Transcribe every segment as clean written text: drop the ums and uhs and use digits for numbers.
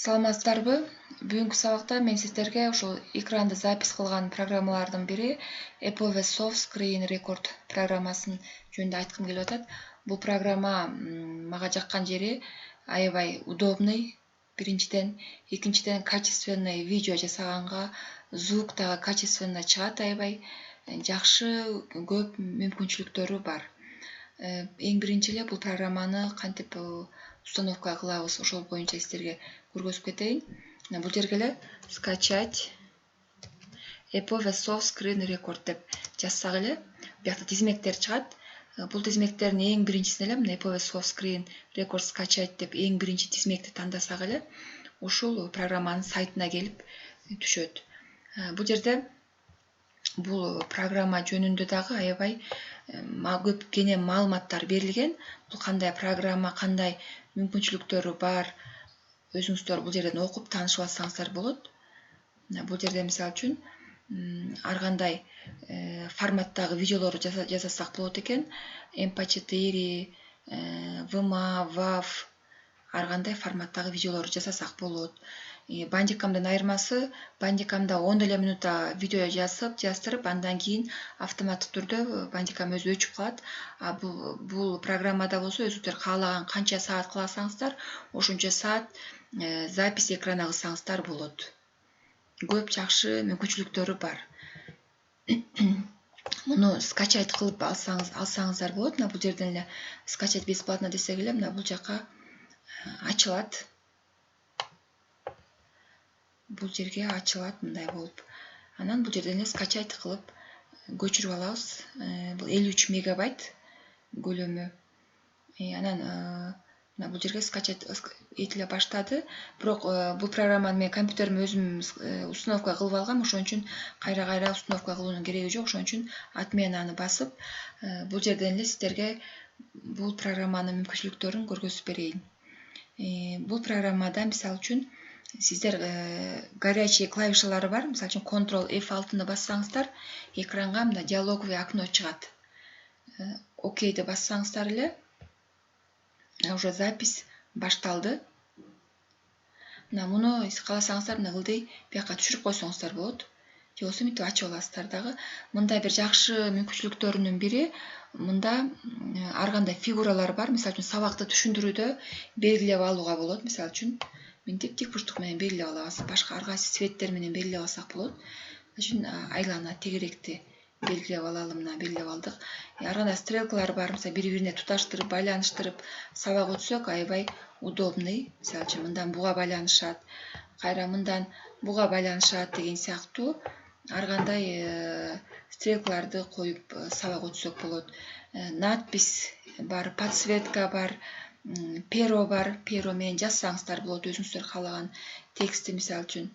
Саламатсыздарбы? Бүгүнкү сабакта мен сиздерге ушул экранды запись кылган программалардын бири Apple Soft Screen Record программасын жөнүндө айткым келип атат. Бул программа мага жаккан жери аябай удобный, биринчиден, экинчиден качественный видео жасаганга, звук дагы качественно чыгат аябай, жакшы көп мүмкүнчүлүктөрү бар. Эң биринчи эле бул программаны кантип установка кылабыз, ошол боюнча сиздерге көргөзүп кетейин. Бул жерге эле скачать Apple Soft Screen Record деп жазсак эле, биякта тизмектер чыгат. Бул тизмектердин эң биринчисин эле мына Apple Soft Screen Record скачать деп эң биринчи тизмекти тандасак эле, ушул программанын сайтына келип түшөт. Бул жерде бул программа жөнүндө дагы аябай көп кене маалыматтар берилген. Бул кандай программа, кандай мүмкүнчүлүктөрү бар, өзүңүздөр бул жерден окуп таанышып алсаңыздар болот. Бул жерде мисалы үчүн ар кандай форматтагы видеолорду жасасак болот экен. MP4, VMA, WAV, ар кандай форматтагы видеолорду жасасак болот. Bandicam'дан айырмасы, Bandicam'да 10 эле минутта видео жаздырып, андан кийин автоматтык түрдө Bandicam өзү өчүп калат. А бул программада болсо өзүңүздөр каалаган канча саат кыласаңыздар, ошончо саат запись экрана кылсаңыздар болот. Көп жакшы мүмкүнчүлүктөрү бар. Муну скачать кылып алсаңыздар болот. Бул жерден эле скачать бесплатно десек эле, мына бул жака ачылат. Бул жерге ачылат мындай болуп. Анан бул жерден эле скачать кылып көчүрүп алабыз. Бул 53 мегабайт көлөмү. Анан мына бул жерге скачать этиле баштады. Бирок бул программаны мен компьютериме өзүм установка кылып алгам, ошон үчүн кайра установка кылуунун кереги жок. Ошон үчүн отменаны басып, бул жерден эле сиздерге бул программанын мүмкүнчүлүктөрүн көргөзүп берейин. Бул программада мисалы үчүн сиздер горячий клавишалары бар. Мисалы үчүн Ctrl F6-ны бассаңыздар, экранга мына диалоговый окно чыгат. Окейди бассаңыздар эле, уже запись башталды. Мына муну кааласаңыздар мына ылдый бияка түшүрүп койсоңуздар болот. Же болбосо мынтип ачып аласыздар дагы. Мында бир жакшы мүмкүнчүлүктөрүнүн бири, мында ар кандай фигуралар бар. Мисалы үчүн сабакты түшүндүрүүдө белгилеп алууга болот. Мисалы үчүн мынтип тик бурчтук менен белгилеп алабыз. Башка ар кайсы цветтер менен белгилеп алсак болот. Үчүн айлана тегеректи белгилеп алалы, мына белгилеп алдык. Ар кандай стрелкалар бар. Мисалы бири-бирине туташтырып, байланыштырып сабак өтсөк аябай удобный. Мисалы үчүн мындан буга байланышат, кайра мындан буга байланышат деген сыяктуу ар кандай стрелкаларды коюп сабак өтсөк болот. Надпись бар, подсветка бар, перо бар. Перо менен жазсаңыздар болот, өзүңүздөр каалаган текстти, мисалы үчүн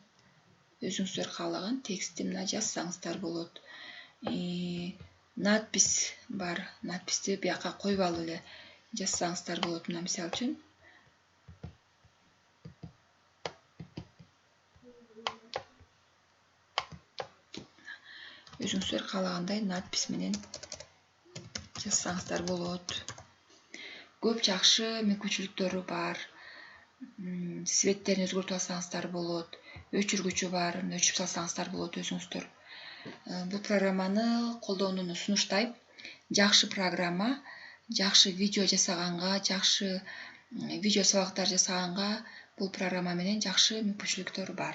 өзүңүздөр каалаган текстти мына жазсаңыздар болот. Надпись бар. Надписти бияка коюп алып эле жазсаңыздар болот. Мына мисалы үчүн өзүңүздөр каалагандай надпись менен жазсаңыздар болот. Көп жакшы мүмкүнчүлүктөрү бар. Светтерин өзгөртүп алсаңыздар болот. Өчүргүчү бар, өчүрүп салсаңыздар болот өзүңүздөр. Бул программаны колдонууну сунуштайм. Жакшы программа, жакшы видео жасаганга, жакшы видео сабактар жасаганга бул программа менен жакшы мүмкүнчүлүктөр бар.